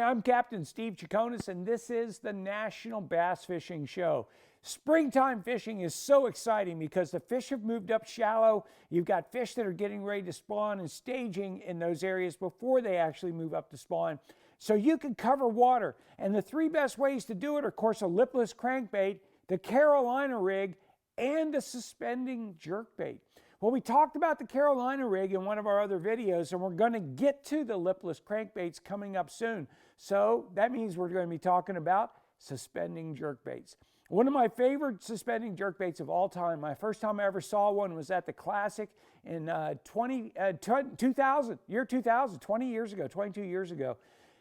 I'm Captain Steve Chaconis, and this is the National Bass Fishing Show. Springtime fishing is so exciting because the fish have moved up shallow. You've got fish that are getting ready to spawn and staging in those areas before they actually move up to spawn. So you can cover water. And the three best ways to do it are, of course, a lipless crankbait, the Carolina rig, and a suspending jerkbait. Well, we talked about the Carolina rig in one of our other videos, and we're going to get to the lipless crankbaits coming up soon. So that means we're going to be talking about suspending jerkbaits. One of my favorite suspending jerkbaits of all time, my first time I ever saw one was at the Classic in 2000, year 2000, 20 years ago, 22 years ago.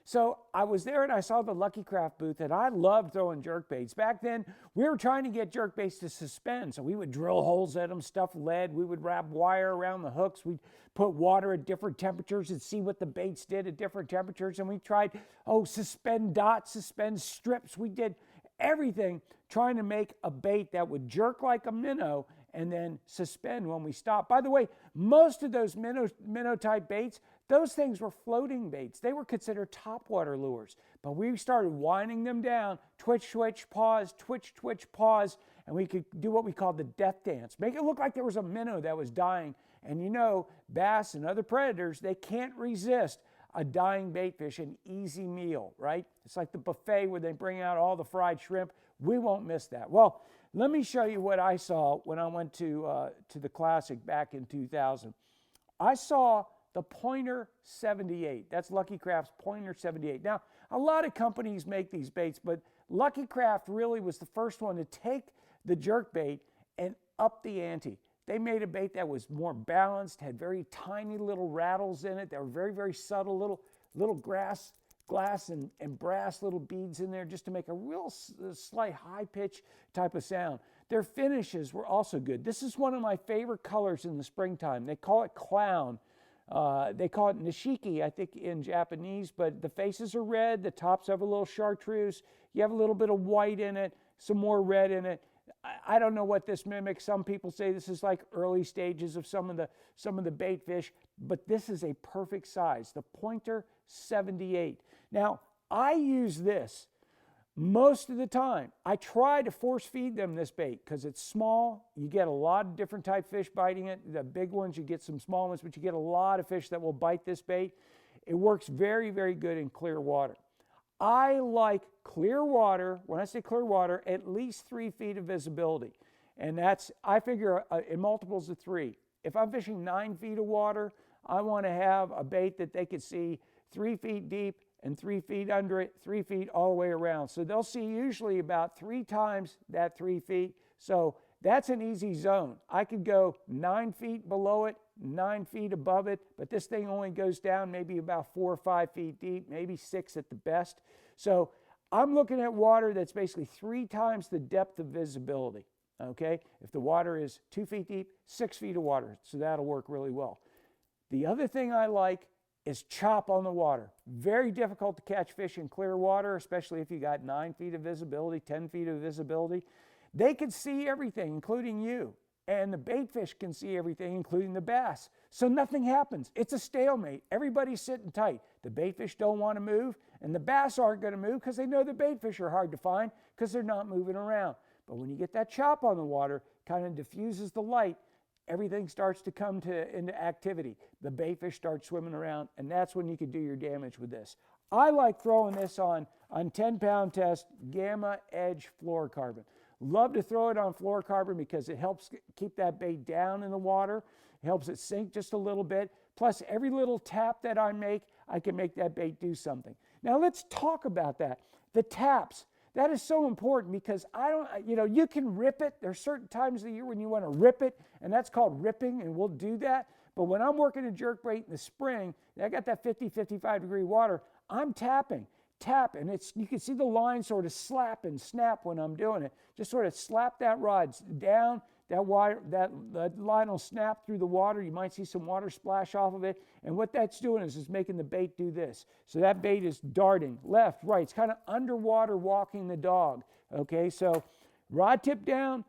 So I was there and I saw the Luckycraft booth, and I loved throwing jerkbaits. Back then, we were trying to get jerkbaits to suspend. So we would drill holes at them, stuff lead. We would wrap wire around the hooks. We'd put water at different temperatures and see what the baits did at different temperatures. And we tried, suspend dots, suspend strips. We did everything trying to make a bait that would jerk like a minnow and then suspend when we stopped. By the way, most of those minnow type baits, those things were floating baits. They were considered topwater lures. But we started winding them down, twitch, twitch, pause, twitch, twitch, pause, and we could do what we called the death dance. Make it look like there was a minnow that was dying. And you know, bass and other predators, they can't resist a dying bait fish, an easy meal, right? It's like the buffet where they bring out all the fried shrimp. We won't miss that. Well, let me show you what I saw when I went to the Classic back in 2000. I saw the Pointer 78. That's Luckycraft's Pointer 78. Now, a lot of companies make these baits, but Luckycraft really was the first one to take the jerkbait and up the ante. They made a bait that was more balanced, had very tiny little rattles in it. They were very, very subtle, little glass and brass little beads in there just to make a real slight high pitch type of sound. Their finishes were also good. This is one of my favorite colors in the springtime. They call it clown. They call it nishiki, I think, in Japanese, but the faces are red. The tops have a little chartreuse. You have a little bit of white in it, some more red in it. I don't know what this mimics. Some people say this is like early stages of some of the bait fish, but this is a perfect size, the Pointer 78. Now, I use this most of the time. I try to force feed them this bait because it's small. You get a lot of different type fish biting it. The big ones, you get some small ones, but you get a lot of fish that will bite this bait. It works very, very good in clear water. I like clear water. When I say clear water, at least 3 feet of visibility. And that's, I figure, in multiples of 3. If I'm fishing 9 feet of water, I want to have a bait that they could see 3 feet deep and 3 feet under it, 3 feet all the way around. So they'll see usually about 3 times that 3 feet. So that's an easy zone. I could go 9 feet below it, 9 feet above it, but this thing only goes down maybe about 4 or 5 feet deep, maybe 6 at the best. So I'm looking at water that's basically 3 times the depth of visibility, okay? If the water is 2 feet deep, 6 feet of water, so that'll work really well. The other thing I like is chop on the water. Very difficult to catch fish in clear water, especially if you got 9 feet of visibility, 10 feet of visibility. They can see everything, including you. And the bait fish can see everything, including the bass. So nothing happens. It's a stalemate. Everybody's sitting tight. The bait fish don't want to move, and the bass aren't going to move because they know the bait fish are hard to find because they're not moving around. But when you get that chop on the water, kind of diffuses the light, everything starts to come into activity. The bait fish start swimming around, and that's when you can do your damage with this. I like throwing this on 10-pound test Gamma Edge fluorocarbon. Love to throw it on fluorocarbon because it helps keep that bait down in the water. It helps it sink just a little bit. Plus, every little tap that I make, I can make that bait do something. Now, let's talk about that. The taps. That is so important because you can rip it. There's certain times of the year when you want to rip it, and that's called ripping, and we'll do that. But when I'm working a jerkbait in the spring, I got that 50, 55 degree water, I'm tapping. Tap, and you can see the line sort of slap and snap when I'm doing it. Just sort of slap that rod down, that line will snap through the water. You might see some water splash off of it, and what that's doing is making the bait do this. So that bait is darting left, right. It's kind of underwater walking the dog, okay? So rod tip down,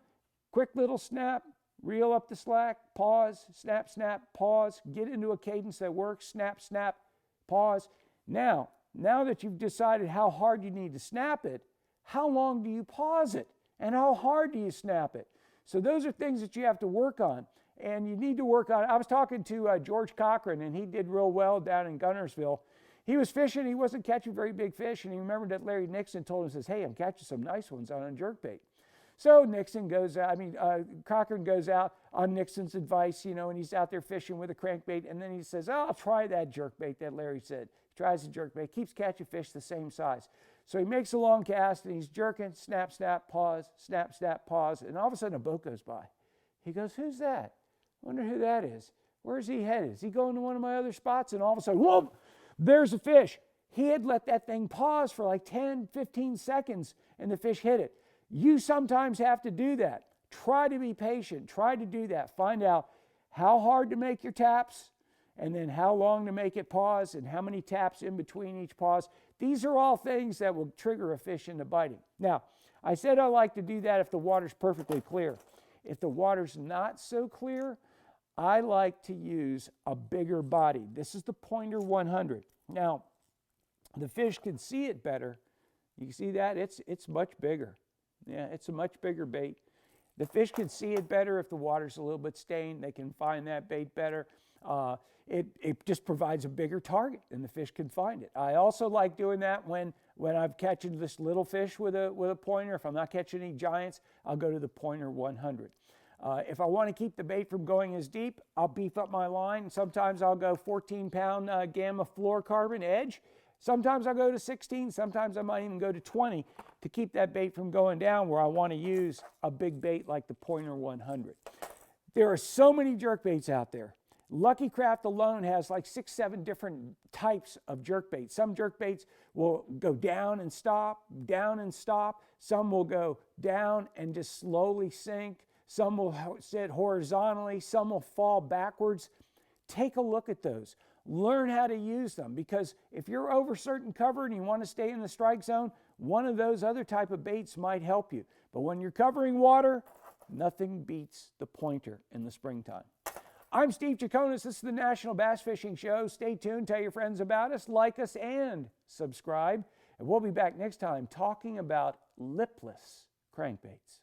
quick little snap, reel up the slack, pause, snap, snap, pause, get into a cadence that works, snap, snap, pause. Now, now that you've decided how hard you need to snap it, how long do you pause it? And how hard do you snap it? So those are things that you have to work on. And you need to work on. I was talking to George Cochran, and he did real well down in Gunnersville. He was fishing. He wasn't catching very big fish. And he remembered that Larry Nixon told him, says, hey, I'm catching some nice ones on a jerkbait. So Nixon goes out, Cochran goes out on Nixon's advice, and he's out there fishing with a crankbait. And then he says, oh, I'll try that jerkbait that Larry said. He tries the jerkbait, keeps catching fish the same size. So he makes a long cast, and he's jerking, snap, snap, pause, snap, snap, pause. And all of a sudden, a boat goes by. He goes, who's that? I wonder who that is. Where's he headed? Is he going to one of my other spots? And all of a sudden, whoop, there's a fish. He had let that thing pause for like 10, 15 seconds, and the fish hit it. You sometimes have to do that. Try to be patient. Try to do that. Find out how hard to make your taps, and then how long to make it pause, and how many taps in between each pause. These are all things that will trigger a fish into biting. Now, I said I like to do that if the water's perfectly clear. If the water's not so clear, I like to use a bigger body. This is the Pointer 100. Now, the fish can see it better. You see that? It's much bigger. Yeah, it's a much bigger bait. The fish can see it better if the water's a little bit stained. They can find that bait better. It just provides a bigger target, and the fish can find it. I also like doing that when I'm catching this little fish with a pointer. If I'm not catching any giants, I'll go to the Pointer 100. If I want to keep the bait from going as deep, I'll beef up my line. Sometimes I'll go 14-pound gamma fluorocarbon edge. Sometimes I'll go to 16. Sometimes I might even go to 20 to keep that bait from going down where I want to use a big bait like the Pointer 100. There are so many jerkbaits out there. Luckycraft alone has like 6, 7 different types of jerkbaits. Some jerkbaits will go down and stop, down and stop. Some will go down and just slowly sink. Some will sit horizontally. Some will fall backwards. Take a look at those. Learn how to use them, because if you're over certain cover and you want to stay in the strike zone, one of those other type of baits might help you. But when you're covering water, nothing beats the pointer in the springtime. I'm Steve Chaconis. This is the National Bass Fishing Show. Stay tuned. Tell your friends about us, like us, and subscribe. And we'll be back next time talking about lipless crankbaits.